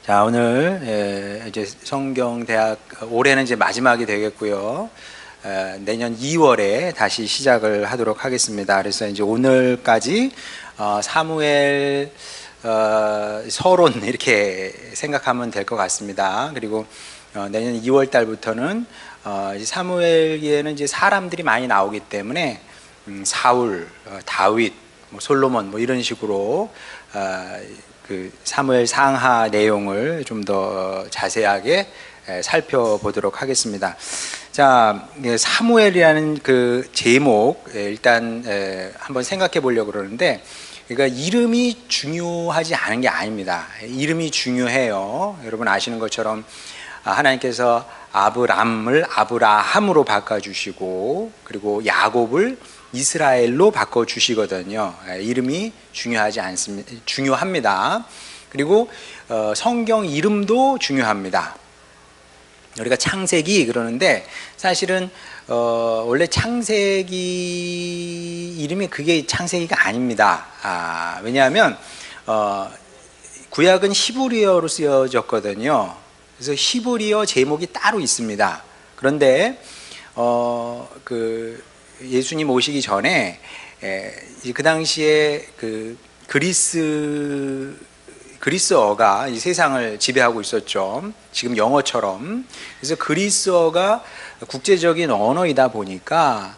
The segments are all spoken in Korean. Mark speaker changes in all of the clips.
Speaker 1: 자, 오늘 이제 성경대학 올해는 이제 마지막이 되겠고요. 내년 2월에 다시 시작을 하도록 하겠습니다. 그래서 이제 오늘까지 사무엘 서론 이렇게 생각하면 될 것 같습니다. 그리고 내년 2월 달부터는 이제 사무엘기에는 이제 사람들이 많이 나오기 때문에 사울, 다윗, 솔로몬 이런 식으로 그 사무엘 상하 내용을 좀 더 자세하게 살펴보도록 하겠습니다. 자, 사무엘이라는 그 제목 일단 한번 생각해 보려고 그러는데, 그러니까 이름이 중요하지 않은 게 아닙니다. 이름이 중요해요. 여러분 아시는 것처럼 하나님께서 아브람을 아브라함으로 바꿔주시고, 그리고 야곱을 이스라엘로 바꿔주시거든요. 이름이 중요하지 않습니다. 중요합니다. 그리고 성경 이름도 중요합니다. 우리가 창세기 그러는데 사실은 원래 창세기 이름이 그게 창세기가 아닙니다. 왜냐하면 구약은 히브리어로 쓰여졌거든요. 그래서 히브리어 제목이 따로 있습니다. 그런데 그 예수님 오시기 전에 그 당시에 그 그리스어가 이 세상을 지배하고 있었죠. 지금 영어처럼. 그래서 그리스어가 국제적인 언어이다 보니까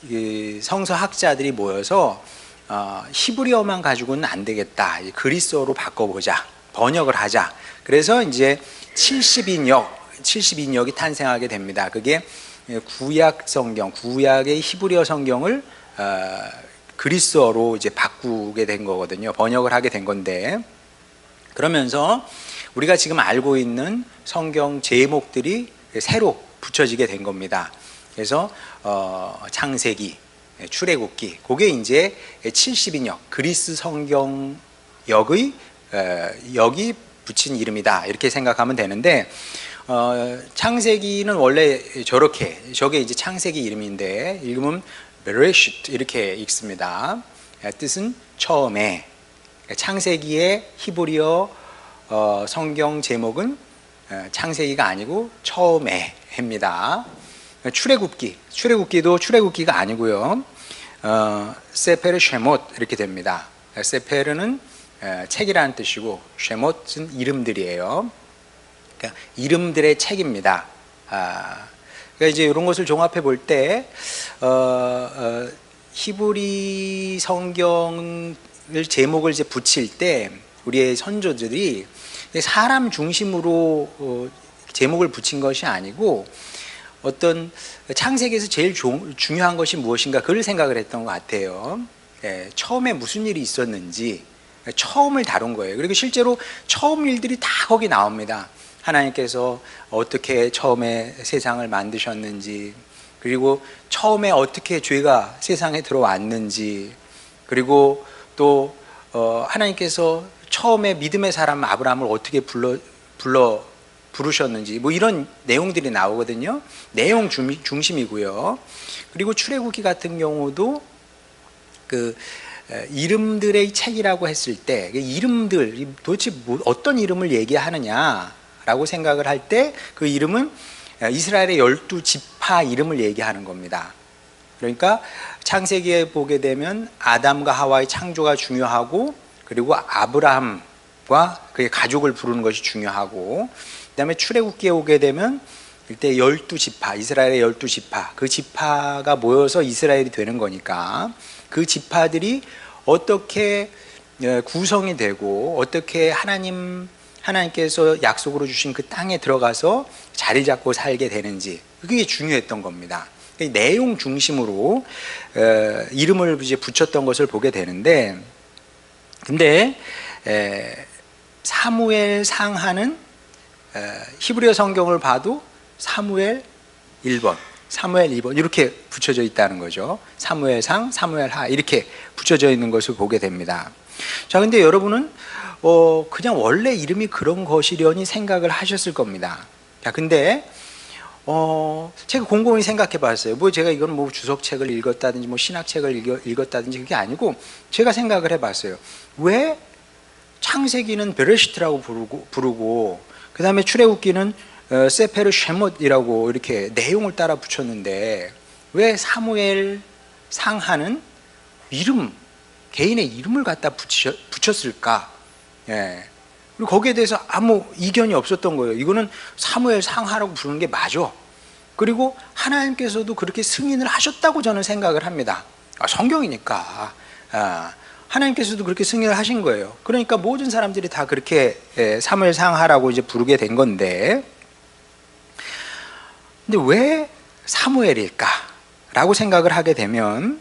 Speaker 1: 이 성서학자들이 모여서 히브리어만 가지고는 안 되겠다. 그리스어로 바꿔보자. 번역을 하자. 그래서 이제 70인역이 탄생하게 됩니다. 그게 구약 성경, 구약의 히브리어 성경을 그리스어로 이제 바꾸게 된 거거든요. 번역을 하게 된 건데, 그러면서 우리가 지금 알고 있는 성경 제목들이 새로 붙여지게 된 겁니다. 그래서 창세기, 출애굽기, 그게 이제 70인역 그리스 성경 역의 역이 붙인 이름이다, 이렇게 생각하면 되는데, 창세기는 원래 저게 이제 창세기 이름인데 읽으면 베레시트 이렇게 읽습니다. 뜻은 처음에. 창세기의 히브리어 성경 제목은 창세기가 아니고 처음에입니다. 출애굽기도 출애굽기가 아니고요. 세페르 쉐못 이렇게 됩니다. 세페르는 책이라는 뜻이고 쉐못은 이름들이에요. 그러니까 이름들의 책입니다. 그러니까 이제 이런 것을 종합해 볼 때 히브리 성경을 제목을 이제 붙일 때 우리의 선조들이 사람 중심으로 제목을 붙인 것이 아니고 어떤 창세기에서 제일 중요한 것이 무엇인가, 그걸 생각을 했던 것 같아요. 처음에 무슨 일이 있었는지 처음을 다룬 거예요. 그리고 실제로 처음 일들이 다 거기 나옵니다. 하나님께서 어떻게 처음에 세상을 만드셨는지, 그리고 처음에 어떻게 죄가 세상에 들어왔는지, 그리고 또 하나님께서 처음에 믿음의 사람 아브라함을 어떻게 부르셨는지, 이런 내용들이 나오거든요. 내용 중심이고요. 그리고 출애굽기 같은 경우도 그 이름들의 책이라고 했을 때 이름들 도대체 어떤 이름을 얘기하느냐 라고 생각을 할 때 그 이름은 이스라엘의 12지파 이름을 얘기하는 겁니다. 그러니까 창세기에 보게 되면 아담과 하와의 창조가 중요하고, 그리고 아브라함과 그의 가족을 부르는 것이 중요하고, 그 다음에 출애굽기에 오게 되면 이때 12지파, 이스라엘의 12지파, 그 지파가 모여서 이스라엘이 되는 거니까 그 지파들이 어떻게 구성이 되고 어떻게 하나님께서 약속으로 주신 그 땅에 들어가서 자리 잡고 살게 되는지, 그게 중요했던 겁니다. 내용 중심으로 이름을 이제 붙였던 것을 보게 되는데, 근데 사무엘 상하는 히브리어 성경을 봐도 사무엘 1번 이렇게 붙여져 있다는 거죠. 사무엘 상, 사무엘 하 이렇게 붙여져 있는 것을 보게 됩니다. 자, 근데 여러분은 그냥 원래 이름이 그런 것이려니 생각을 하셨을 겁니다. 자, 근데 제가 곰곰이 생각해 봤어요. 제가 이건 주석책을 읽었다든지 신학책을 읽었다든지 그게 아니고, 제가 생각을 해 봤어요. 왜 창세기는 베레시트라고 부르고 그 다음에 출애굽기는 세페르 쉐못이라고 이렇게 내용을 따라 붙였는데 왜 사무엘 상하는 개인의 이름을 갖다 붙였을까? 예. 그리고 거기에 대해서 아무 이견이 없었던 거예요. 이거는 사무엘 상하라고 부르는 게 맞아. 그리고 하나님께서도 그렇게 승인을 하셨다고 저는 생각을 합니다. 성경이니까. 하나님께서도 그렇게 승인을 하신 거예요. 그러니까 모든 사람들이 다 그렇게 사무엘 상하라고 이제 부르게 된 건데, 근데 왜 사무엘일까? 라고 생각을 하게 되면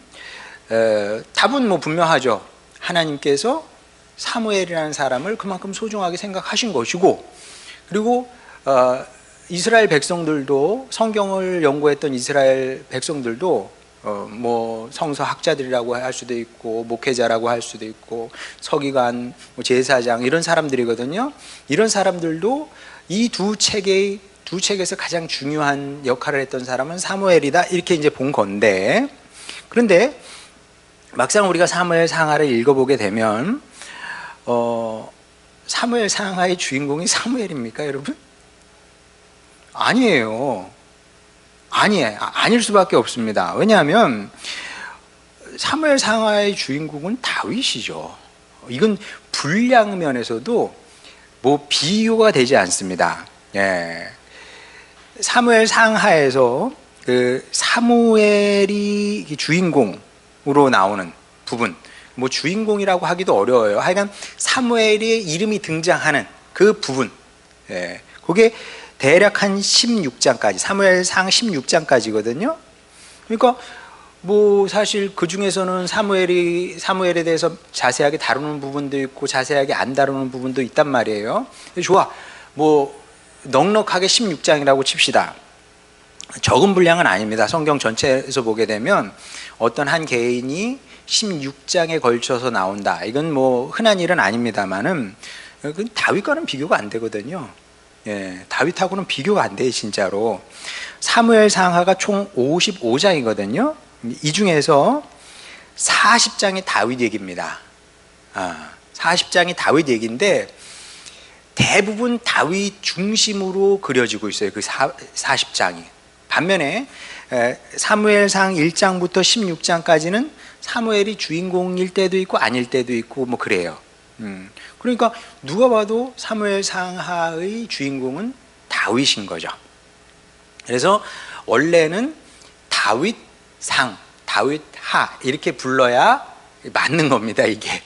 Speaker 1: 답은 뭐 분명하죠. 하나님께서 사무엘이라는 사람을 그만큼 소중하게 생각하신 것이고, 그리고 이스라엘 백성들도, 성경을 연구했던 이스라엘 백성들도 뭐 성서학자들이라고 할 수도 있고 목회자라고 할 수도 있고 서기관, 제사장 이런 사람들이거든요. 이런 사람들도 이 두 책에서 가장 중요한 역할을 했던 사람은 사무엘이다 이렇게 이제 본 건데, 그런데 막상 우리가 사무엘 상하를 읽어보게 되면 사무엘 상하의 주인공이 사무엘입니까, 여러분? 아니에요. 아닐 수밖에 없습니다. 왜냐하면 사무엘 상하의 주인공은 다윗이죠. 이건 분량 면에서도 뭐 비교가 되지 않습니다. 예. 사무엘 상하에서 그 사무엘이 주인공으로 나오는 부분, 뭐 주인공이라고 하기도 어려워요. 하여간 사무엘의 이름이 등장하는 그 부분, 예. 그게 대략 한 16장까지, 사무엘상 16장까지거든요. 그러니까 뭐 사실 그 중에서는 사무엘에 대해서 자세하게 다루는 부분도 있고 자세하게 안 다루는 부분도 있단 말이에요. 좋아, 뭐 넉넉하게 16장이라고 칩시다. 적은 분량은 아닙니다. 성경 전체에서 보게 되면 어떤 한 개인이 16장에 걸쳐서 나온다. 이건 뭐 흔한 일은 아닙니다만은 다윗과는 비교가 안 되거든요. 예, 다윗하고는 비교가 안 돼요, 진짜로. 사무엘 상하가 총 55장이거든요. 이 중에서 40장이 다윗 얘기입니다. 40장이 다윗 얘기인데 대부분 다윗 중심으로 그려지고 있어요, 그 40장이. 반면에 사무엘상 1장부터 16장까지는 사무엘이 주인공일 때도 있고 아닐 때도 있고 뭐 그래요. 그러니까 누가 봐도 사무엘 상하의 주인공은 다윗인 거죠. 그래서 원래는 다윗상, 다윗하 이렇게 불러야 맞는 겁니다, 이게.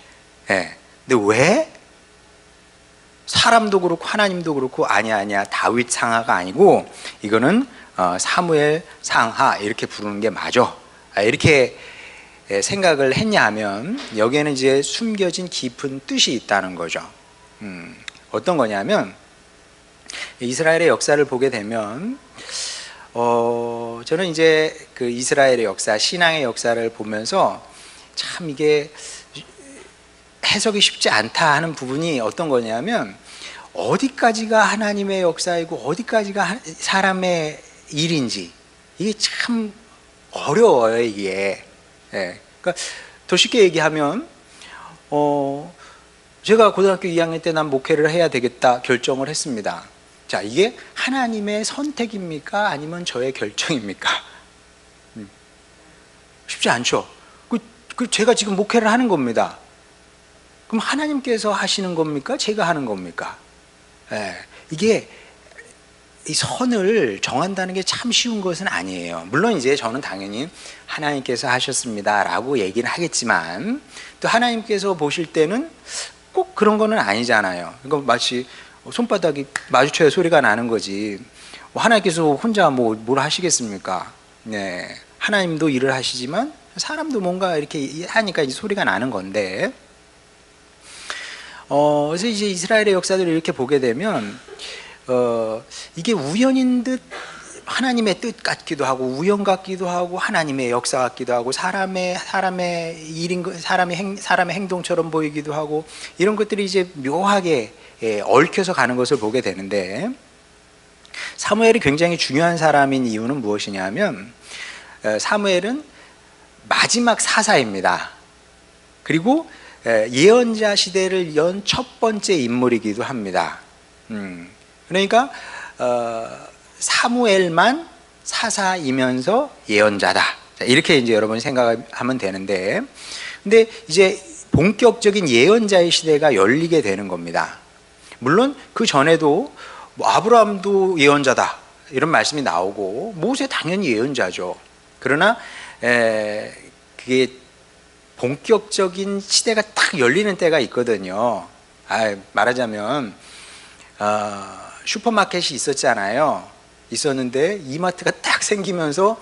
Speaker 1: 예. 근데 왜? 사람도 그렇고 하나님도 그렇고 아니야 다윗 상하가 아니고 이거는 사무엘 상하 이렇게 부르는 게 맞아. 이렇게 생각을 했냐 하면 여기에는 이제 숨겨진 깊은 뜻이 있다는 거죠. 어떤 거냐면 이스라엘의 역사를 보게 되면 저는 이제 그 이스라엘의 역사, 신앙의 역사를 보면서 참 이게 해석이 쉽지 않다 하는 부분이 어떤 거냐면 어디까지가 하나님의 역사이고 어디까지가 사람의 일인지 이게 참 어려워요, 이게. 예. 그러니까 더 쉽게 얘기하면 제가 고등학교 2학년 때 난 목회를 해야 되겠다 결정을 했습니다. 자, 이게 하나님의 선택입니까? 아니면 저의 결정입니까? 쉽지 않죠. 제가 지금 목회를 하는 겁니다. 그럼 하나님께서 하시는 겁니까? 제가 하는 겁니까? 예. 이게 이 선을 정한다는 게 참 쉬운 것은 아니에요. 물론 이제 저는 당연히 하나님께서 하셨습니다 라고 얘기는 하겠지만 또 하나님께서 보실 때는 꼭 그런 거는 아니잖아요. 이거 마치 손바닥이 마주쳐야 소리가 나는 거지. 하나님께서 혼자 뭘 하시겠습니까? 네. 하나님도 일을 하시지만 사람도 뭔가 이렇게 하니까 이제 소리가 나는 건데, 그래서 이제 이스라엘의 역사들을 이렇게 보게 되면 이게 우연인 듯 하나님의 뜻 같기도 하고 우연 같기도 하고 하나님의 역사 같기도 하고 사람의 일인 사람의 행동처럼 보이기도 하고 이런 것들이 이제 묘하게 얽혀서 가는 것을 보게 되는데, 사무엘이 굉장히 중요한 사람인 이유는 무엇이냐면 사무엘은 마지막 사사입니다. 그리고 예언자 시대를 연 첫 번째 인물이기도 합니다. 그러니까 사무엘만 사사이면서 예언자다. 이렇게 이제 여러분이 생각하면 되는데, 근데 이제 본격적인 예언자의 시대가 열리게 되는 겁니다. 물론 그 전에도 뭐 아브라함도 예언자다 이런 말씀이 나오고 모세 당연히 예언자죠. 그러나 그게 본격적인 시대가 딱 열리는 때가 있거든요. 말하자면 슈퍼마켓이 있었잖아요. 있었는데 이마트가 딱 생기면서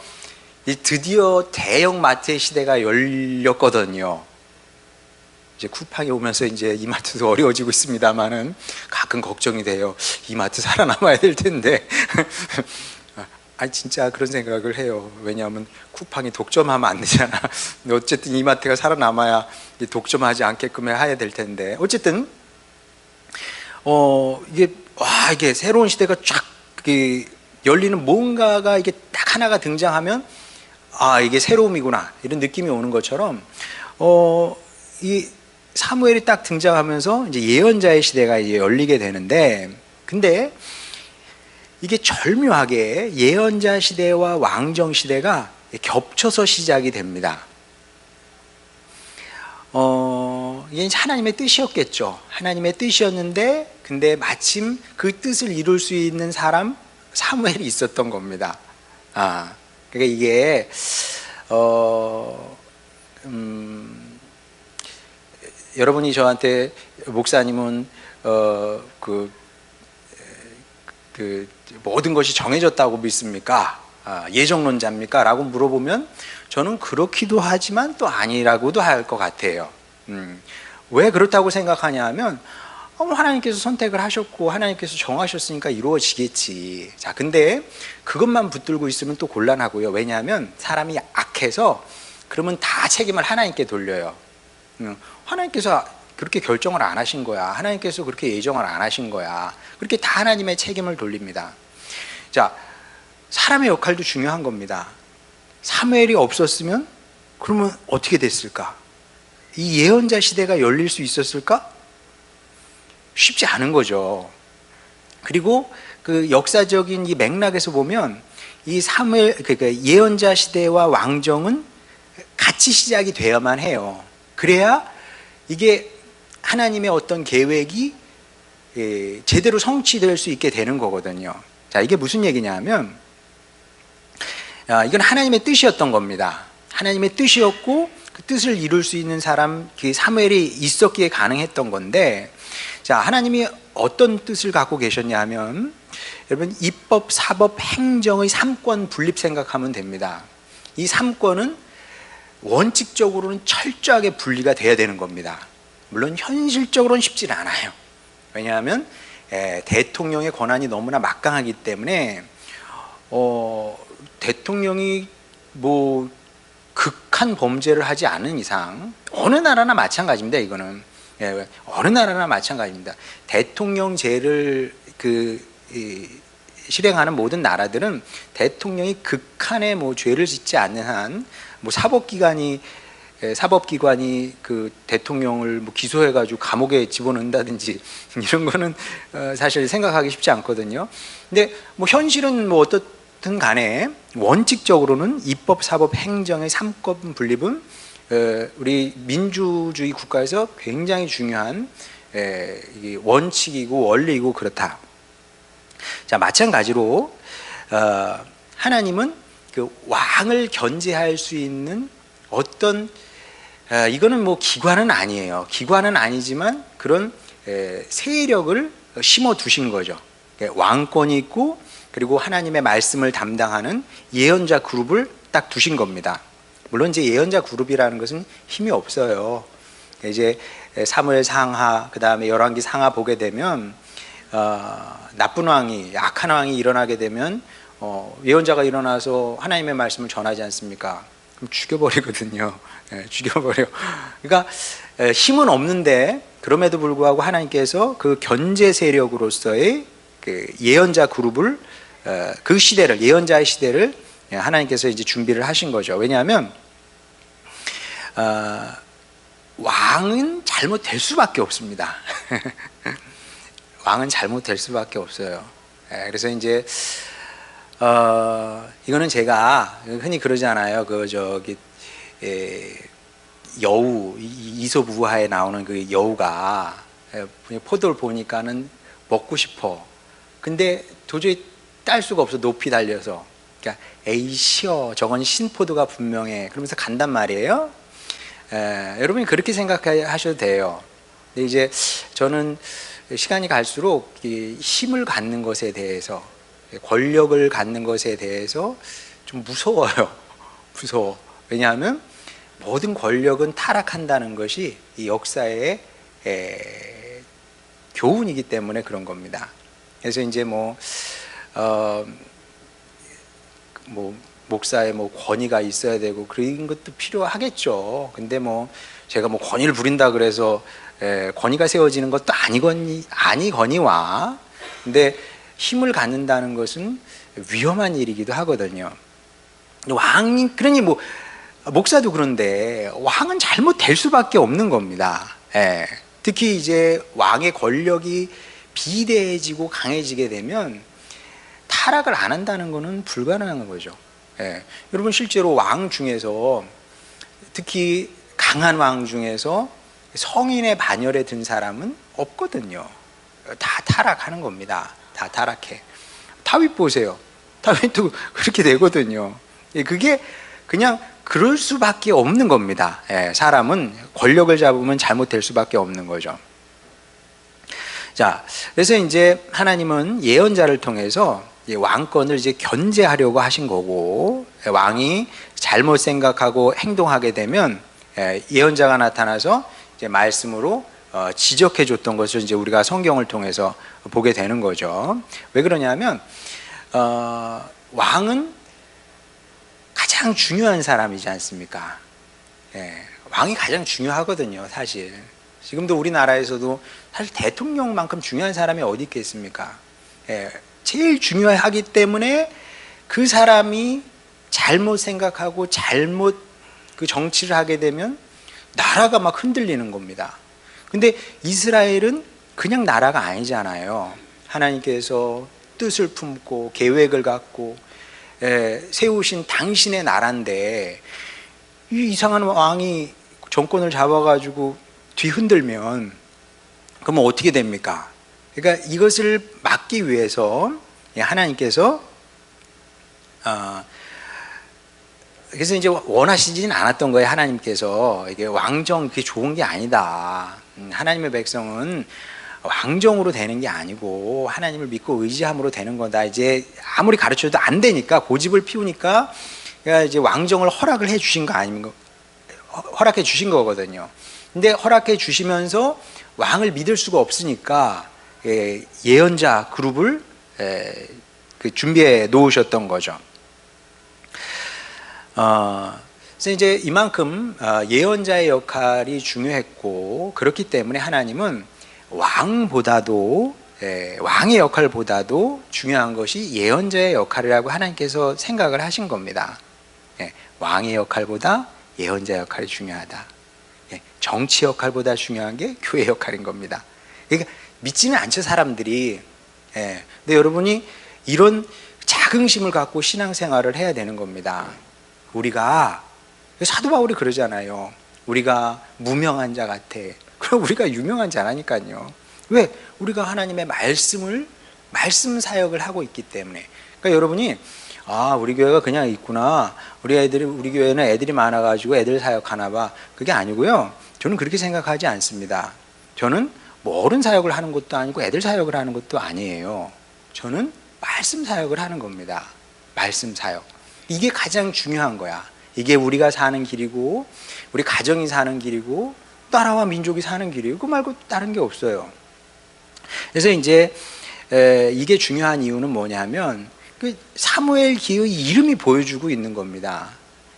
Speaker 1: 드디어 대형 마트의 시대가 열렸거든요. 이제 쿠팡이 오면서 이제 이마트도 어려워지고 있습니다만은 가끔 걱정이 돼요. 이마트 살아남아야 될 텐데. 진짜 그런 생각을 해요. 왜냐하면 쿠팡이 독점하면 안 되잖아. 어쨌든 이마트가 살아남아야 독점하지 않게끔 해야 될 텐데. 어쨌든 이게 새로운 시대가 쫙 열리는 뭔가가 이게 딱 하나가 등장하면 이게 새로움이구나 이런 느낌이 오는 것처럼 이 사무엘이 딱 등장하면서 이제 예언자의 시대가 이제 열리게 되는데, 근데 이게 절묘하게 예언자 시대와 왕정 시대가 겹쳐서 시작이 됩니다. 이게 하나님의 뜻이었겠죠. 하나님의 뜻이었는데, 근데 마침 그 뜻을 이룰 수 있는 사람 사무엘이 있었던 겁니다. 그러니까 이게 여러분이 저한테 목사님은 모든 것이 정해졌다고 믿습니까? 예정론자입니까? 라고 물어보면 저는 그렇기도 하지만 또 아니라고도 할 것 같아요. 왜 그렇다고 생각하냐 하면 하나님께서 선택을 하셨고 하나님께서 정하셨으니까 이루어지겠지. 자, 근데 그것만 붙들고 있으면 또 곤란하고요. 왜냐하면 사람이 악해서 그러면 다 책임을 하나님께 돌려요. 하나님께서 그렇게 결정을 안 하신 거야. 하나님께서 그렇게 예정을 안 하신 거야. 그렇게 다 하나님의 책임을 돌립니다. 자, 사람의 역할도 중요한 겁니다. 사무엘이 없었으면 그러면 어떻게 됐을까? 이 예언자 시대가 열릴 수 있었을까? 쉽지 않은 거죠. 그리고 그 역사적인 이 맥락에서 보면 이 사무엘, 그러니까 예언자 시대와 왕정은 같이 시작이 되어야만 해요. 그래야 이게 하나님의 어떤 계획이 제대로 성취될 수 있게 되는 거거든요. 자, 이게 무슨 얘기냐 하면 이건 하나님의 뜻이었던 겁니다. 하나님의 뜻이었고 그 뜻을 이룰 수 있는 사람, 그 사무엘이 있었기에 가능했던 건데, 자, 하나님이 어떤 뜻을 갖고 계셨냐 하면 여러분 입법, 사법, 행정의 3권 분립 생각하면 됩니다. 이 3권은 원칙적으로는 철저하게 분리가 돼야 되는 겁니다. 물론 현실적으로는 쉽지는 않아요. 왜냐하면 대통령의 권한이 너무나 막강하기 때문에 대통령이 뭐 극한 범죄를 하지 않은 이상 어느 나라나 마찬가지입니다. 이거는 어느 나라나 마찬가지입니다. 대통령제를 실행하는 모든 나라들은 대통령이 극한의 뭐 죄를 짓지 않는 한 뭐 사법기관이 그 대통령을 뭐 기소해가지고 감옥에 집어넣는다든지 이런 거는 사실 생각하기 쉽지 않거든요. 근데 뭐 현실은 뭐 어떻든 간에 원칙적으로는 입법, 사법, 행정의 3권 분립은 우리 민주주의 국가에서 굉장히 중요한 원칙이고 원리이고 그렇다. 자, 마찬가지로 하나님은 그 왕을 견제할 수 있는 어떤 이거는 뭐 기관은 아니에요. 기관은 아니지만 그런 세력을 심어 두신 거죠. 왕권이 있고 그리고 하나님의 말씀을 담당하는 예언자 그룹을 딱 두신 겁니다. 물론 이제 예언자 그룹이라는 것은 힘이 없어요. 이제 사무엘 상하, 그 다음에 열왕기 상하 보게 되면 나쁜 왕이, 악한 왕이 일어나게 되면 예언자가 일어나서 하나님의 말씀을 전하지 않습니까? 그럼 죽여버리거든요. 죽여버려. 그러니까 힘은 없는데 그럼에도 불구하고 하나님께서 그 견제 세력으로서의 그 예언자 그룹을 그 시대를, 예언자의 시대를 하나님께서 이제 준비를 하신 거죠. 왜냐하면 왕은 잘못될 수밖에 없습니다. 왕은 잘못될 수밖에 없어요. 그래서 이제 이거는 제가 흔히 그러잖아요. 여우, 이솝 우화에 나오는 그 여우가 포도를 보니까는 먹고 싶어. 근데 도저히 딸 수가 없어. 높이 달려서. 그러니까 에이 쉬어. 저건 신포도가 분명해. 그러면서 간단 말이에요. 여러분이 그렇게 생각하셔도 돼요. 근데 이제 저는 시간이 갈수록 이 힘을 갖는 것에 대해서, 권력을 갖는 것에 대해서 좀 무서워요. 무서워. 왜냐하면 모든 권력은 타락한다는 것이 이 역사의 교훈이기 때문에 그런 겁니다. 그래서 이제 목사의 권위가 있어야 되고 그런 것도 필요하겠죠. 근데 제가 권위를 부린다 그래서 권위가 세워지는 것도 아니거니와, 근데 힘을 갖는다는 것은 위험한 일이기도 하거든요. 그러니 목사도 그런데 왕은 잘못될 수밖에 없는 겁니다. 특히 이제 왕의 권력이 비대해지고 강해지게 되면 타락을 안 한다는 것은 불가능한 거죠. 여러분 실제로 왕 중에서, 특히 강한 왕 중에서 성인의 반열에 든 사람은 없거든요. 다 타락하는 겁니다. 다 타락해. 다윗 보세요. 다윗도 그렇게 되거든요. 그게 그냥 그럴 수밖에 없는 겁니다. 사람은 권력을 잡으면 잘못될 수밖에 없는 거죠. 자, 그래서 이제 하나님은 예언자를 통해서 왕권을 이제 견제하려고 하신 거고, 왕이 잘못 생각하고 행동하게 되면 예언자가 나타나서 이제 말씀으로 지적해 줬던 것을 이제 우리가 성경을 통해서 보게 되는 거죠. 왜 그러냐면 왕은 가장 중요한 사람이지 않습니까? 왕이 가장 중요하거든요, 사실. 지금도 우리나라에서도 사실 대통령만큼 중요한 사람이 어디 있겠습니까? 제일 중요하기 때문에 그 사람이 잘못 생각하고 잘못 그 정치를 하게 되면 나라가 막 흔들리는 겁니다. 근데 이스라엘은 그냥 나라가 아니잖아요. 하나님께서 뜻을 품고 계획을 갖고 세우신 당신의 나라인데, 이 이상한 왕이 정권을 잡아가지고 뒤흔들면 그러면 어떻게 됩니까? 그러니까 이것을 막기 위해서 하나님께서 그래서 이제 원하시지는 않았던 거예요. 하나님께서 이게 왕정 그게 좋은 게 아니다. 하나님의 백성은 왕정으로 되는 게 아니고 하나님을 믿고 의지함으로 되는 거다. 이제 아무리 가르쳐도 안 되니까 고집을 피우니까 이제 왕정을 허락을 해 주신 거 아닙니까? 허락해 주신 거거든요. 근데 허락해 주시면서 왕을 믿을 수가 없으니까 예언자 그룹을 준비해 놓으셨던 거죠. 그래서 이제 이만큼 예언자의 역할이 중요했고, 그렇기 때문에 하나님은 왕보다도 왕의 역할보다도 중요한 것이 예언자의 역할이라고 하나님께서 생각을 하신 겁니다. 왕의 역할보다 예언자 역할이 중요하다. 정치 역할보다 중요한 게 교회 역할인 겁니다. 그러니까 믿지는 않죠, 사람들이. 근데 여러분이 이런 자긍심을 갖고 신앙생활을 해야 되는 겁니다. 우리가, 사도 바울이 그러잖아요. 우리가 무명한 자 같아. 그럼 우리가 유명한 자라니까요. 왜? 우리가 하나님의 말씀 사역을 하고 있기 때문에. 그러니까 여러분이 우리 교회가 그냥 있구나. 우리 교회는 애들이 많아가지고 애들 사역하나 봐. 그게 아니고요. 저는 그렇게 생각하지 않습니다. 저는 어른 사역을 하는 것도 아니고 애들 사역을 하는 것도 아니에요. 저는 말씀 사역을 하는 겁니다. 말씀 사역. 이게 가장 중요한 거야. 이게 우리가 사는 길이고, 우리 가정이 사는 길이고, 나라와 민족이 사는 길이고, 그 말고 다른 게 없어요. 그래서 이제 이게 중요한 이유는 뭐냐면, 그 사무엘 기의 이름이 보여주고 있는 겁니다.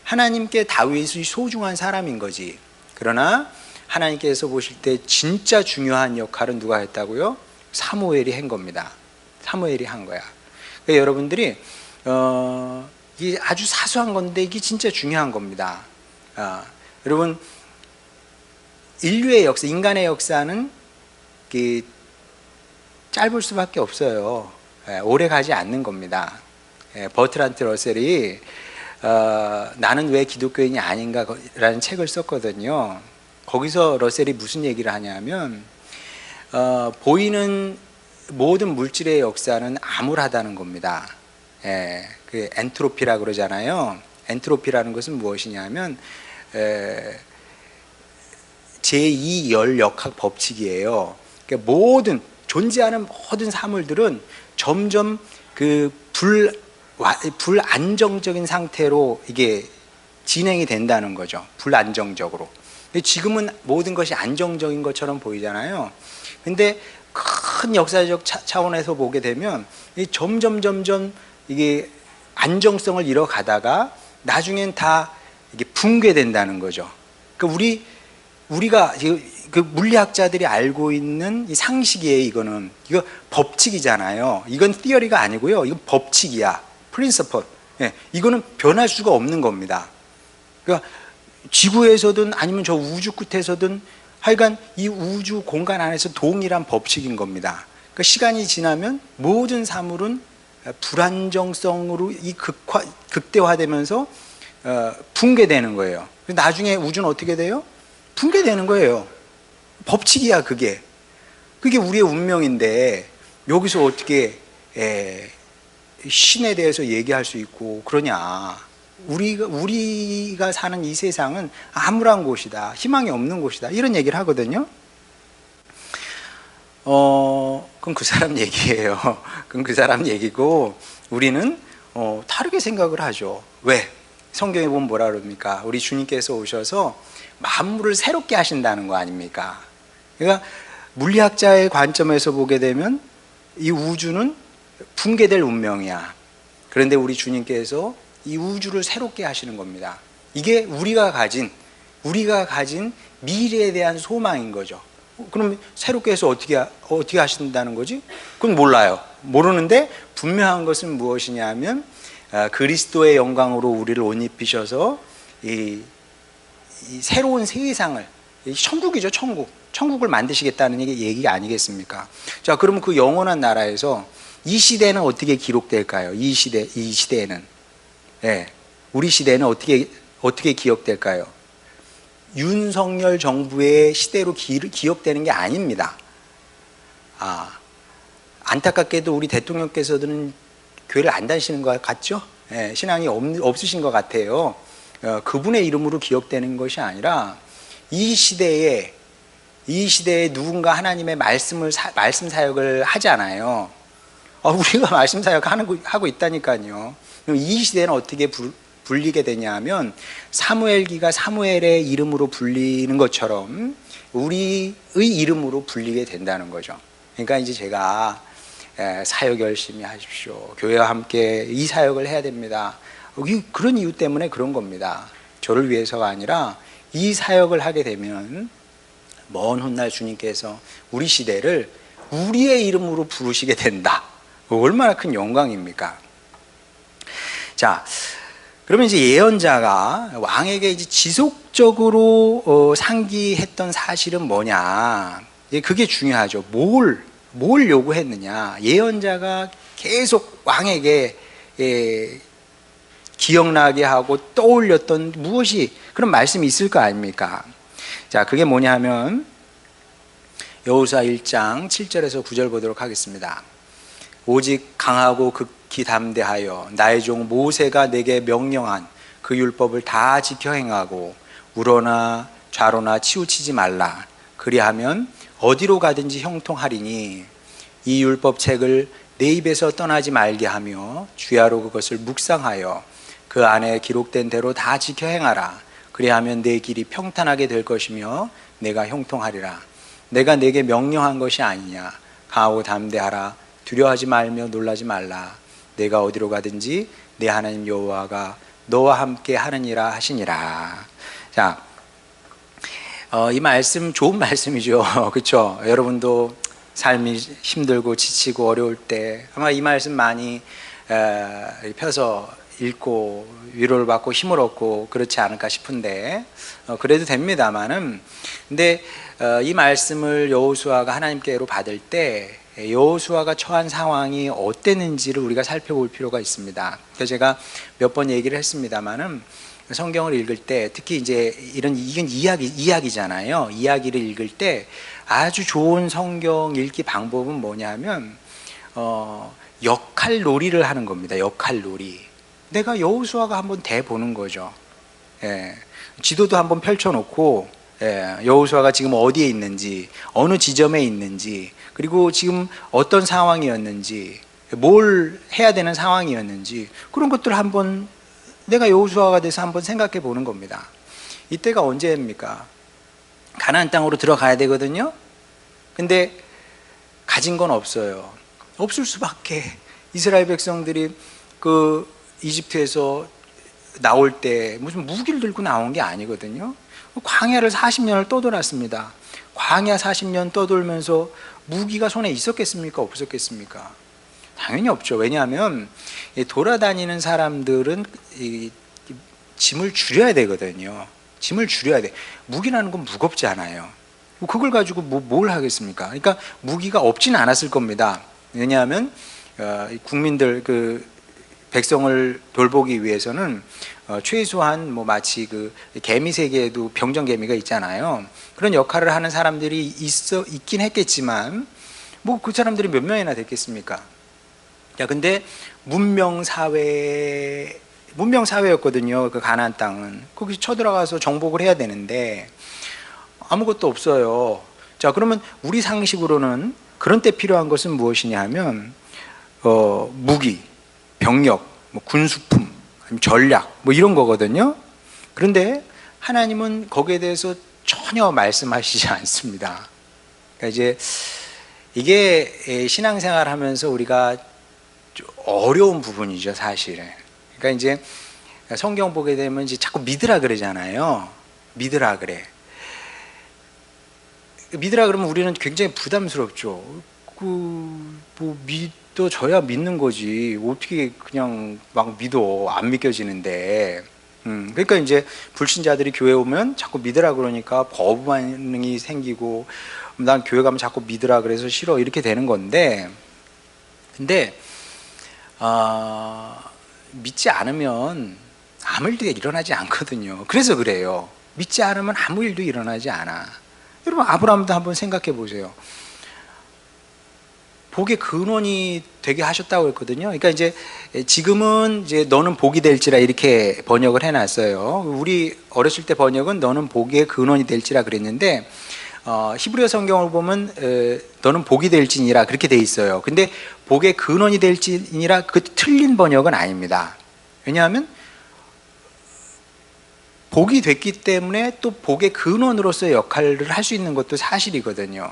Speaker 1: 하나님께 다윗이 소중한 사람인 거지. 그러나 하나님께서 보실 때 진짜 중요한 역할은 누가 했다고요? 사무엘이 한 겁니다. 사무엘이 한 거야. 그러니까 여러분들이 이게 아주 사소한 건데 이게 진짜 중요한 겁니다. 여러분, 인류의 역사, 인간의 역사는 짧을 수밖에 없어요. 오래 가지 않는 겁니다. 버트란트 러셀이 나는 왜 기독교인이 아닌가라는 책을 썼거든요. 거기서 러셀이 무슨 얘기를 하냐면 보이는 모든 물질의 역사는 암울하다는 겁니다. 그 엔트로피라고 그러잖아요. 엔트로피라는 것은 무엇이냐면 제2열역학 법칙이에요. 그러니까 모든 존재하는 모든 사물들은 점점 그 불안정적인 상태로 이게 진행이 된다는 거죠. 불안정적으로. 지금은 모든 것이 안정적인 것처럼 보이잖아요. 근데 큰 역사적 차원에서 보게 되면 점점 이게 안정성을 잃어가다가 나중엔 다 이게 붕괴된다는 거죠. 그러니까 우리가 그 물리학자들이 알고 있는 이 상식이에요. 이거 법칙이잖아요. 이건 티어리가 아니고요. 이건 법칙이야. 프린서플. 이거는 변할 수가 없는 겁니다. 그러니까 지구에서든 아니면 저 우주 끝에서든 하여간 이 우주 공간 안에서 동일한 법칙인 겁니다. 그러니까 시간이 지나면 모든 사물은 불안정성으로 이 극대화되면서 붕괴되는 거예요. 나중에 우주는 어떻게 돼요? 붕괴되는 거예요. 법칙이야, 그게 우리의 운명인데 여기서 어떻게 신에 대해서 얘기할 수 있고 그러냐. 우리가 사는 이 세상은 암울한 곳이다, 희망이 없는 곳이다, 이런 얘기를 하거든요. 그건 그 사람 얘기예요. 그건 그 사람 얘기고 우리는 다르게 생각을 하죠. 왜? 성경에 보면 뭐라 그럽니까? 우리 주님께서 오셔서 만물을 새롭게 하신다는 거 아닙니까? 그러니까 물리학자의 관점에서 보게 되면 이 우주는 붕괴될 운명이야. 그런데 우리 주님께서 이 우주를 새롭게 하시는 겁니다. 이게 우리가 가진 미래에 대한 소망인 거죠. 그럼 새롭게 해서 어떻게 하신다는 거지? 그건 몰라요. 모르는데 분명한 것은 무엇이냐면 그리스도의 영광으로 우리를 옷 입히셔서 이 새로운 세상을, 천국이죠, 천국을 만드시겠다는 얘기 아니겠습니까? 자, 그러면 그 영원한 나라에서 이 시대는 어떻게 기록될까요? 이 시대에는, 우리 시대는 어떻게 기억될까요? 윤석열 정부의 시대로 기억되는 게 아닙니다. 안타깝게도 우리 대통령께서는 교회를 안 다니시는 것 같죠? 신앙이 없으신 것 같아요. 그분의 이름으로 기억되는 것이 아니라 이 시대에 누군가 하나님의 말씀 사역을 하잖아요. 우리가 말씀 사역하고 있다니까요. 그럼 이 시대는 어떻게 불리게 되냐면 사무엘기가 사무엘의 이름으로 불리는 것처럼 우리의 이름으로 불리게 된다는 거죠. 그러니까 이제 제가 사역 열심히 하십시오, 교회와 함께 이 사역을 해야 됩니다, 그런 이유 때문에 그런 겁니다. 저를 위해서가 아니라 이 사역을 하게 되면 먼 훗날 주님께서 우리 시대를 우리의 이름으로 부르시게 된다. 얼마나 큰 영광입니까? 자, 그러면 이제 예언자가 왕에게 이제 지속적으로 상기했던 사실은 뭐냐? 그게 중요하죠. 뭘 요구했느냐? 예언자가 계속 왕에게 기억나게 하고 떠올렸던 무엇이 그런 말씀이 있을 거 아닙니까? 자, 그게 뭐냐면 여호수아 1장 7절에서 9절 보도록 하겠습니다. 오직 강하고 극히 담대하여 나의 종 모세가 내게 명령한 그 율법을 다 지켜 행하고 우러나 좌로나 치우치지 말라. 그리하면 어디로 가든지 형통하리니 이 율법책을 내 입에서 떠나지 말게 하며 주야로 그것을 묵상하여 그 안에 기록된 대로 다 지켜 행하라. 그리하면 내 길이 평탄하게 될 것이며 내가 형통하리라. 내가 내게 명령한 것이 아니냐. 강하고 담대하라. 두려워하지 말며 놀라지 말라. 내가 어디로 가든지 내 하나님 여호와가 너와 함께 하느니라 하시니라. 자, 이 말씀 좋은 말씀이죠. 그렇죠? 여러분도 삶이 힘들고 지치고 어려울 때 아마 이 말씀 많이 펴서 읽고 위로를 받고 힘을 얻고 그렇지 않을까 싶은데 그래도 됩니다만은 근데 이 말씀을 여호수아가 하나님께로 받을 때 여호수아가 처한 상황이 어땠는지를 우리가 살펴볼 필요가 있습니다. 그래서 제가 몇 번 얘기를 했습니다만은 성경을 읽을 때 특히 이제 이건 이야기잖아요. 이야기를 읽을 때 아주 좋은 성경 읽기 방법은 뭐냐면 역할 놀이를 하는 겁니다. 역할 놀이. 내가 여호수아가 한번 대보는 거죠. 예. 지도도 한번 펼쳐놓고 여호수아가 지금 어디에 있는지, 어느 지점에 있는지, 그리고 지금 어떤 상황이었는지, 뭘 해야 되는 상황이었는지 그런 것들을 한번 내가 여호수아가 돼서 한번 생각해 보는 겁니다. 이때가 언제입니까? 가나안 땅으로 들어가야 되거든요. 근데 가진 건 없어요. 없을 수밖에. 이스라엘 백성들이 그 이집트에서 나올 때 무슨 무기를 들고 나온 게 아니거든요. 광야를 40년을 떠돌았습니다. 광야 40년 떠돌면서 무기가 손에 있었겠습니까? 없었겠습니까? 당연히 없죠. 왜냐하면 돌아다니는 사람들은 짐을 줄여야 되거든요. 짐을 줄여야 돼. 무기라는 건 무겁지 않아요. 그걸 가지고 뭘 하겠습니까? 그러니까 무기가 없지는 않았을 겁니다. 왜냐하면 국민들 그 백성을 돌보기 위해서는 최소한 뭐 마치 그 개미 세계에도 병정개미가 있잖아요. 그런 역할을 하는 사람들이 있긴 했겠지만 뭐 그 사람들이 몇 명이나 됐겠습니까? 야, 근데 문명 사회였거든요. 그 가나안 땅은 거기 쳐들어가서 정복을 해야 되는데 아무것도 없어요. 자, 그러면 우리 상식으로는 그런 때 필요한 것은 무엇이냐 하면 무기, 병력, 뭐 군수품, 전략 뭐 이런 거거든요. 그런데 하나님은 거기에 대해서 전혀 말씀하시지 않습니다. 그러니까 이제 이게 신앙생활 하면서 우리가 좀 어려운 부분이죠, 사실은. 그러니까 이제 성경 보게 되면 이제 자꾸 믿으라 그러잖아요. 믿으라 그래. 믿으라 그러면 우리는 굉장히 부담스럽죠. 뭐 믿어져야 믿는 거지. 어떻게 그냥 막 믿어. 안 믿겨지는데. 그러니까 이제 불신자들이 교회 오면 자꾸 믿으라 그러니까 거부 반응이 생기고 난 교회 가면 자꾸 믿으라 그래서 싫어 이렇게 되는 건데 근데 믿지 않으면 아무 일도 일어나지 않거든요. 그래서 그래요. 믿지 않으면 아무 일도 일어나지 않아. 여러분 아브라함도 한번 생각해 보세요. 복의 근원이 되게 하셨다고 했거든요. 그러니까 이제 지금은 이제 너는 복이 될지라 이렇게 번역을 해놨어요. 우리 어렸을 때 번역은 너는 복의 근원이 될지라 그랬는데 히브리어 성경을 보면 너는 복이 될지니라 그렇게 돼 있어요. 근데 복의 근원이 될지니라 그 틀린 번역은 아닙니다. 왜냐하면 복이 됐기 때문에 또 복의 근원으로서의 역할을 할 수 있는 것도 사실이거든요.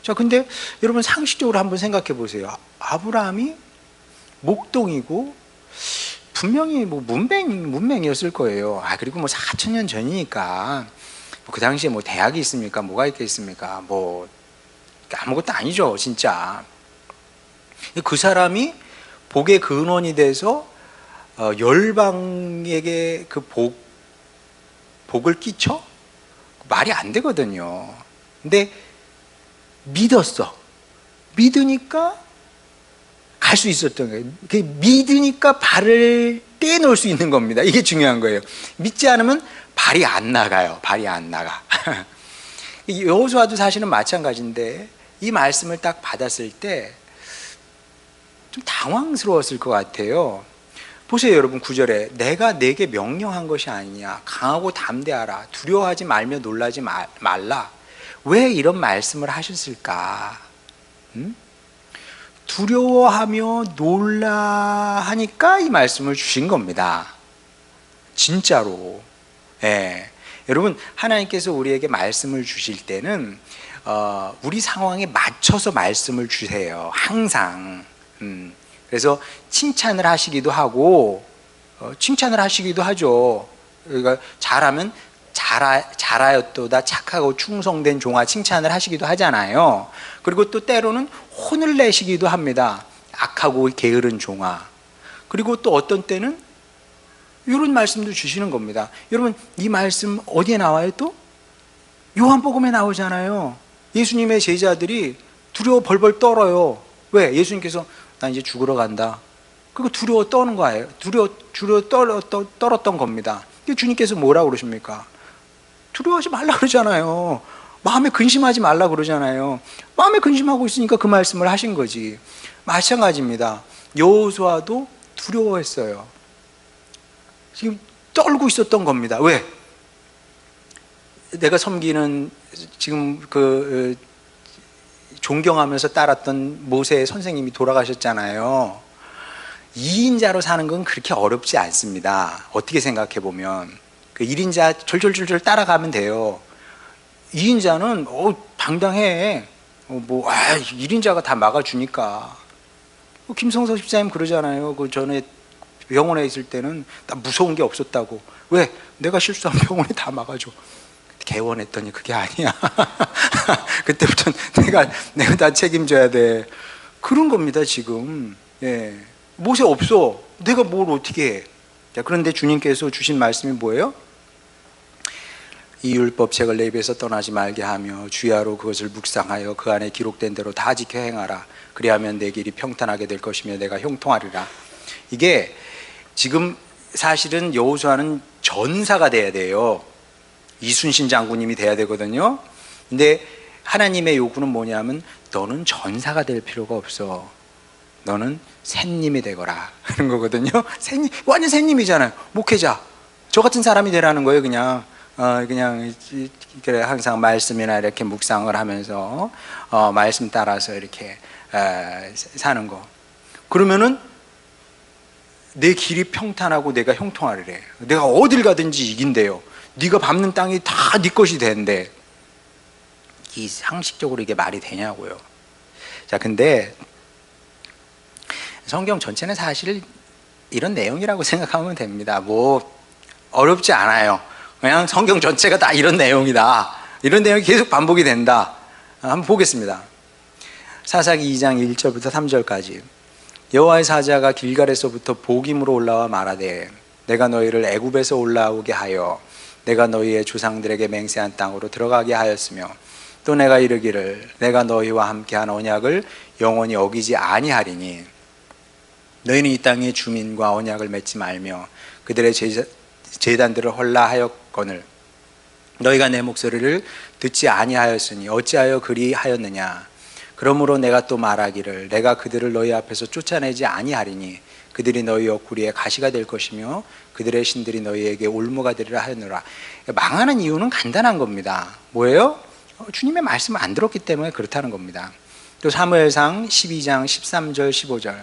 Speaker 1: 자, 근데 여러분 상식적으로 한번 생각해 보세요. 아브라함이 목동이고 분명히 뭐 문맹이었을 거예요. 그리고 뭐 4,000년 전이니까 그 당시에 뭐 대학이 있습니까? 뭐가 있겠습니까? 뭐 아무것도 아니죠, 진짜. 그 사람이 복의 근원이 돼서 열방에게 그 복을 끼쳐? 말이 안 되거든요. 근데 믿었어. 믿으니까 갈 수 있었던 거예요. 믿으니까 발을 떼놓을 수 있는 겁니다. 이게 중요한 거예요. 믿지 않으면 발이 안 나가요. 발이 안 나가. 여호수아도 사실은 마찬가지인데 이 말씀을 딱 받았을 때 좀 당황스러웠을 것 같아요. 보세요, 여러분. 9절에 내가 내게 명령한 것이 아니냐. 강하고 담대하라. 두려워하지 말며 놀라지 말라. 왜 이런 말씀을 하셨을까? 두려워하며 놀라 하니까 이 말씀을 주신 겁니다. 진짜로. 예. 여러분, 하나님께서 우리에게 말씀을 주실 때는 우리 상황에 맞춰서 말씀을 주세요. 항상. 그래서 칭찬을 하시기도 하고 칭찬을 하시기도 하죠. 그러니까 잘하면 잘하였도다 착하고 충성된 종아 칭찬을 하시기도 하잖아요. 그리고 또 때로는 혼을 내시기도 합니다. 악하고 게으른 종아. 그리고 또 어떤 때는 이런 말씀도 주시는 겁니다. 여러분, 이 말씀 어디에 나와요 또? 요한복음에 나오잖아요. 예수님의 제자들이 두려워 벌벌 떨어요. 왜? 예수님께서 나 이제 죽으러 간다. 그거 두려워 떠는 거예요. 두려워 떨었던 겁니다. 주님께서 뭐라고 그러십니까? 두려워하지 말라 그러잖아요. 마음에 근심하지 말라 그러잖아요. 마음에 근심하고 있으니까 그 말씀을 하신 거지. 마찬가지입니다. 여호수아도 두려워했어요. 지금 떨고 있었던 겁니다. 왜? 내가 섬기는 지금 존경하면서 따랐던 모세의 선생님이 돌아가셨잖아요. 2인자로 사는 건 그렇게 어렵지 않습니다. 어떻게 생각해 보면 그 1인자 졸졸졸졸 따라가면 돼요. 2인자는 당당해. 1인자가 다 막아주니까. 김성서 집사님 그러잖아요. 그 전에 병원에 있을 때는 나 무서운 게 없었다고. 왜? 내가 실수한 병원에 다 막아줘. 개원했더니 그게 아니야. 그때부터 내가 다 책임져야 돼. 그런 겁니다 지금. 예. 모세 없어. 내가 뭘 어떻게 해. 자, 그런데 주님께서 주신 말씀이 뭐예요? 이 율법책을 내 입에서 떠나지 말게 하며 주야로 그것을 묵상하여 그 안에 기록된 대로 다 지켜 행하라. 그리하면 내 길이 평탄하게 될 것이며 내가 형통하리라. 이게 지금 사실은 여호수아는 전사가 돼야 돼요. 이순신 장군님이 돼야 되거든요. 근데 하나님의 요구는 뭐냐면 너는 전사가 될 필요가 없어. 너는 샌님이 되거라 하는 거거든요. 샌님, 완전 샌님이잖아요. 목회자. 저 같은 사람이 되라는 거예요. 그냥 항상 말씀이나 이렇게 묵상을 하면서 말씀 따라서 이렇게 사는 거. 그러면은 내 길이 평탄하고 내가 형통하리래. 내가 어딜 가든지 이긴대요. 네가 밟는 땅이 다 네 것이 된대. 이 상식적으로 이게 말이 되냐고요. 자, 근데 성경 전체는 사실 이런 내용이라고 생각하면 됩니다. 뭐 어렵지 않아요. 그냥 성경 전체가 다 이런 내용이다. 이런 내용이 계속 반복이 된다. 한번 보겠습니다. 사사기 2장 1절부터 3절까지. 여호와의 사자가 길갈에서부터 복임으로 올라와 말하되 내가 너희를 애굽에서 올라오게 하여 내가 너희의 조상들에게 맹세한 땅으로 들어가게 하였으며 또 내가 이르기를 내가 너희와 함께한 언약을 영원히 어기지 아니하리니 너희는 이 땅의 주민과 언약을 맺지 말며 그들의 제단들을 헐라하였거늘 너희가 내 목소리를 듣지 아니하였으니 어찌하여 그리하였느냐. 그러므로 내가 또 말하기를 내가 그들을 너희 앞에서 쫓아내지 아니하리니 그들이 너희 옆구리에 가시가 될 것이며 그들의 신들이 너희에게 올무가 되리라 하였노라. 망하는 이유는 간단한 겁니다. 뭐예요? 주님의 말씀을 안 들었기 때문에 그렇다는 겁니다. 또 사무엘상 12장 13절 15절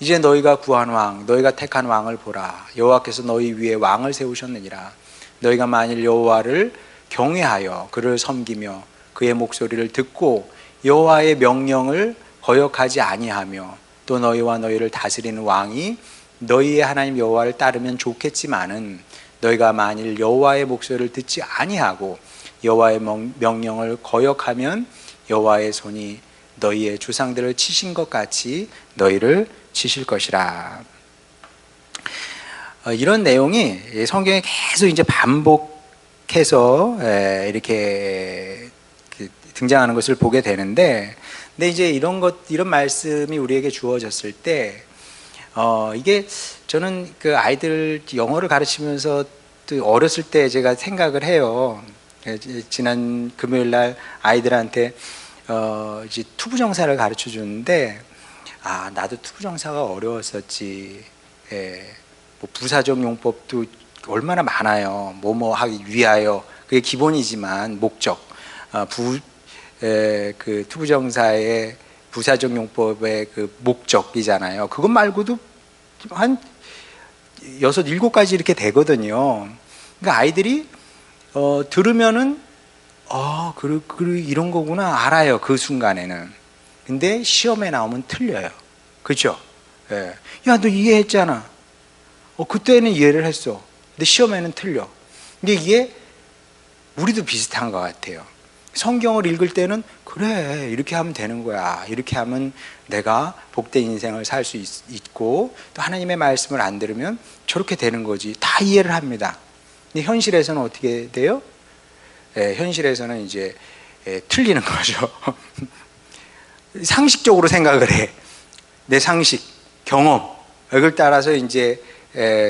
Speaker 1: 이제 너희가 구한 왕 너희가 택한 왕을 보라. 여호와께서 너희 위에 왕을 세우셨느니라. 너희가 만일 여호와를 경외하여 그를 섬기며 그의 목소리를 듣고 여호와의 명령을 거역하지 아니하며 또 너희와 너희를 다스리는 왕이 너희의 하나님 여호와를 따르면 좋겠지만은 너희가 만일 여호와의 목소리를 듣지 아니하고 여호와의 명령을 거역하면 여호와의 손이 너희의 조상들을 치신 것 같이 너희를 치실 것이라. 이런 내용이 성경에 계속 이제 반복해서 이렇게 등장하는 것을 보게 되는데, 근데 이제 이런 말씀이 우리에게 주어졌을 때, 이게 저는 그 아이들 영어를 가르치면서 또 어렸을 때 제가 생각을 해요. 지난 금요일 날 아이들한테 이제 투부정사를 가르쳐 주는데, 나도 투부정사가 어려웠었지. 뭐 부사적 용법도 얼마나 많아요. 뭐뭐 하기 위하여, 그게 기본이지만 목적, 그 투부정사의 부사적 용법의 그 목적이잖아요. 그것 말고도 한 6, 7가지 이렇게 되거든요. 그러니까 아이들이 들으면은 이런 거구나 알아요. 그 순간에는. 근데 시험에 나오면 틀려요. 그렇죠? 예. 야, 너 이해했잖아. 그때는 이해를 했어. 근데 시험에는 틀려. 근데 이게 우리도 비슷한 것 같아요. 성경을 읽을 때는 그래, 이렇게 하면 되는 거야. 이렇게 하면 내가 복된 인생을 살 수 있고, 또 하나님의 말씀을 안 들으면 저렇게 되는 거지. 다 이해를 합니다. 근데 현실에서는 어떻게 돼요? 현실에서는 이제 틀리는 거죠. 상식적으로 생각을 해. 내 상식, 경험, 이걸 따라서 이제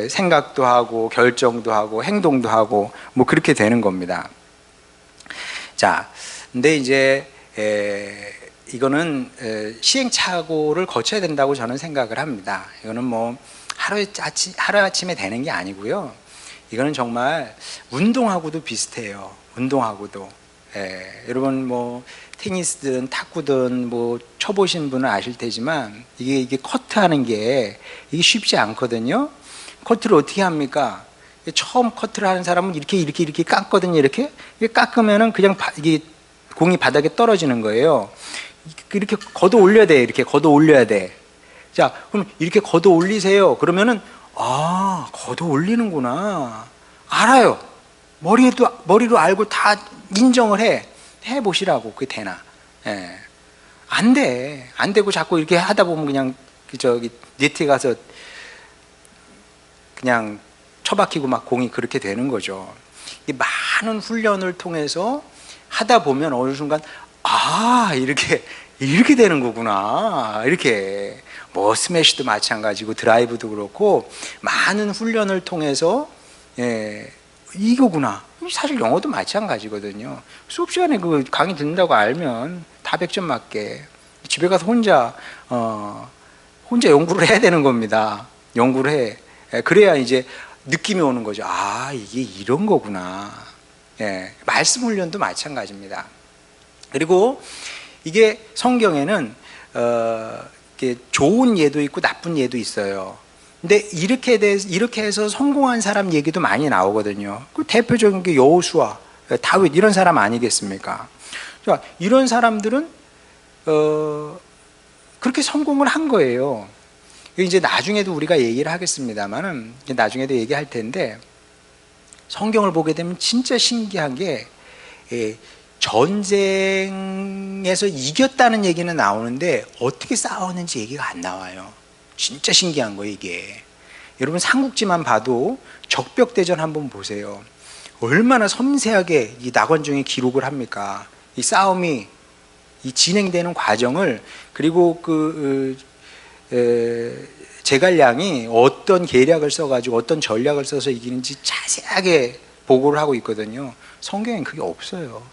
Speaker 1: 생각도 하고 결정도 하고 행동도 하고 뭐 그렇게 되는 겁니다. 자, 근데 이제 이거는 시행착오를 거쳐야 된다고 저는 생각을 합니다. 이거는 뭐 하루아침에 되는 게 아니고요. 이거는 정말 운동하고도 비슷해요. 운동하고도. 여러분 뭐 테니스든 탁구든 뭐 쳐보신 분은 아실 테지만 이게 커트하는 게 이게 쉽지 않거든요. 커트를 어떻게 합니까? 처음 커트를 하는 사람은 이렇게 깎거든요. 이렇게 깎으면은 그냥 이게 공이 바닥에 떨어지는 거예요. 이렇게 걷어 올려야 돼. 이렇게 걷어 올려야 돼. 자, 그럼 이렇게 걷어 올리세요. 그러면은 걷어 올리는구나. 알아요. 머리로 알고 다 인정을 해 보시라고. 그게 되나? 안 돼. 안 되고 자꾸 이렇게 하다 보면 그냥 네트에 가서 그냥 처박히고 막 공이 그렇게 되는 거죠. 이 많은 훈련을 통해서 하다 보면 어느 순간 이렇게 되는 거구나. 이렇게 뭐 스매시도 마찬가지고 드라이브도 그렇고 많은 훈련을 통해서 이거구나. 사실 영어도 마찬가지거든요. 수업 시간에 그 강의 듣는다고 알면 다 100점 맞게 집에 가서 혼자 연구를 해야 되는 겁니다. 연구를 해. 그래야 이제 느낌이 오는 거죠. 이게 이런 거구나. 말씀 훈련도 마찬가지입니다. 그리고 이게 성경에는 이게 좋은 예도 있고 나쁜 예도 있어요. 근데 이렇게 해서 성공한 사람 얘기도 많이 나오거든요. 그 대표적인 게 여호수아, 다윗 이런 사람 아니겠습니까? 자, 이런 사람들은 그렇게 성공을 한 거예요. 이제 나중에도 우리가 얘기를 하겠습니다만은 나중에도 얘기할 텐데 성경을 보게 되면 진짜 신기한 게 전쟁에서 이겼다는 얘기는 나오는데 어떻게 싸웠는지 얘기가 안 나와요. 진짜 신기한 거예요, 이게. 여러분 삼국지만 봐도 적벽대전 한번 보세요. 얼마나 섬세하게 이 낙원중에 기록을 합니까? 이 싸움이 이 진행되는 과정을 그리고 제갈량이 어떤 계략을 써가지고 어떤 전략을 써서 이기는지 자세하게 보고를 하고 있거든요. 성경엔 그게 없어요.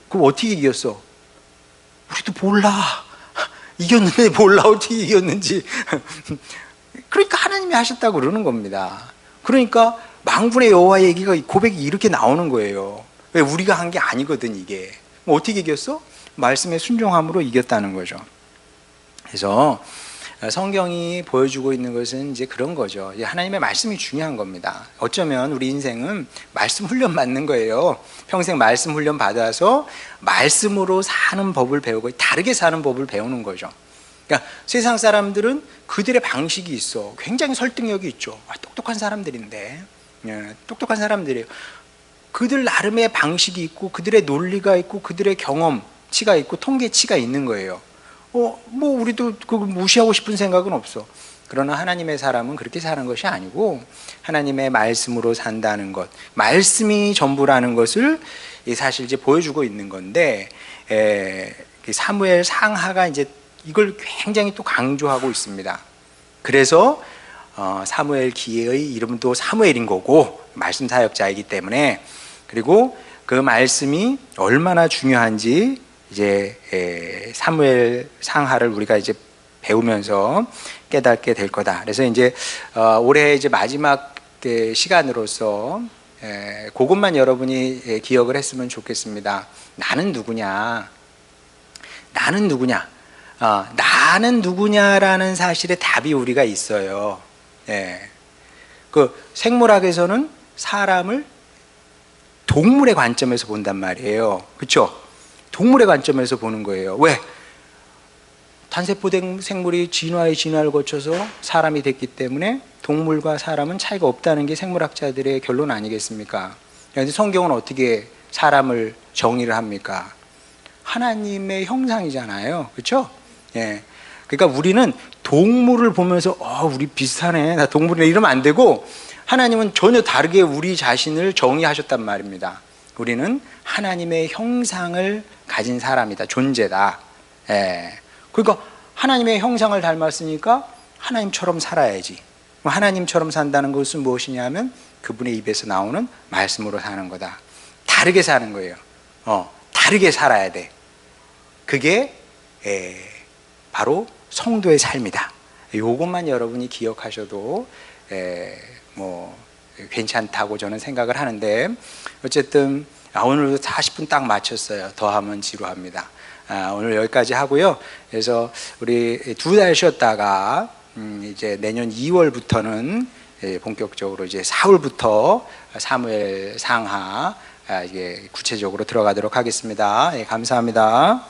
Speaker 1: 그럼 어떻게 이겼어? 우리도 몰라. 이겼는데 몰라 어떻게 이겼는지. 그러니까 하나님이 하셨다고 그러는 겁니다. 그러니까 만군의 여호와 얘기가 고백이 이렇게 나오는 거예요. 왜 우리가 한 게 아니거든 이게. 어떻게 이겼어? 말씀에 순종함으로 이겼다는 거죠. 그래서 성경이 보여주고 있는 것은 이제 그런 거죠. 하나님의 말씀이 중요한 겁니다. 어쩌면 우리 인생은 말씀 훈련 받는 거예요. 평생 말씀 훈련 받아서 말씀으로 사는 법을 배우고 다르게 사는 법을 배우는 거죠. 그러니까 세상 사람들은 그들의 방식이 있어. 굉장히 설득력이 있죠. 똑똑한 사람들인데, 똑똑한 사람들이에요. 그들 나름의 방식이 있고 그들의 논리가 있고 그들의 경험치가 있고 통계치가 있는 거예요. 뭐 우리도 그걸 무시하고 싶은 생각은 없어. 그러나 하나님의 사람은 그렇게 사는 것이 아니고 하나님의 말씀으로 산다는 것, 말씀이 전부라는 것을 사실 이제 보여주고 있는 건데, 사무엘 상하가 이제 이걸 굉장히 또 강조하고 있습니다. 그래서 사무엘 기의 이름은 또 사무엘인 거고 말씀 사역자이기 때문에, 그리고 그 말씀이 얼마나 중요한지 이제 사무엘 상하를 우리가 이제 배우면서 깨닫게 될 거다. 그래서 이제 올해 이제 마지막 시간으로서 그것만 여러분이 기억을 했으면 좋겠습니다. 나는 누구냐? 나는 누구냐? 나는 누구냐라는 사실에 답이 우리가 있어요. 그 생물학에서는 사람을 동물의 관점에서 본단 말이에요. 그렇죠? 동물의 관점에서 보는 거예요. 왜? 단세포 생물이 진화의 진화를 거쳐서 사람이 됐기 때문에 동물과 사람은 차이가 없다는 게 생물학자들의 결론 아니겠습니까? 그런데 성경은 어떻게 사람을 정의를 합니까? 하나님의 형상이잖아요. 그렇죠? 예. 그러니까 우리는 동물을 보면서 우리 비슷하네, 나 동물이네 이러면 안 되고, 하나님은 전혀 다르게 우리 자신을 정의하셨단 말입니다. 우리는 하나님의 형상을 가진 사람이다, 존재다. 예. 그러니까 하나님의 형상을 닮았으니까 하나님처럼 살아야지. 하나님처럼 산다는 것은 무엇이냐면 그분의 입에서 나오는 말씀으로 사는 거다. 다르게 사는 거예요. 다르게 살아야 돼. 그게 바로 성도의 삶이다. 이것만 여러분이 기억하셔도 괜찮다고 저는 생각을 하는데, 어쨌든 오늘도 40분 딱 맞췄어요. 더하면 지루합니다. 오늘 여기까지 하고요. 그래서 우리 2달 쉬었다가 이제 내년 2월부터는 본격적으로 이제 4월부터 사무엘 상하 이게 구체적으로 들어가도록 하겠습니다. 감사합니다.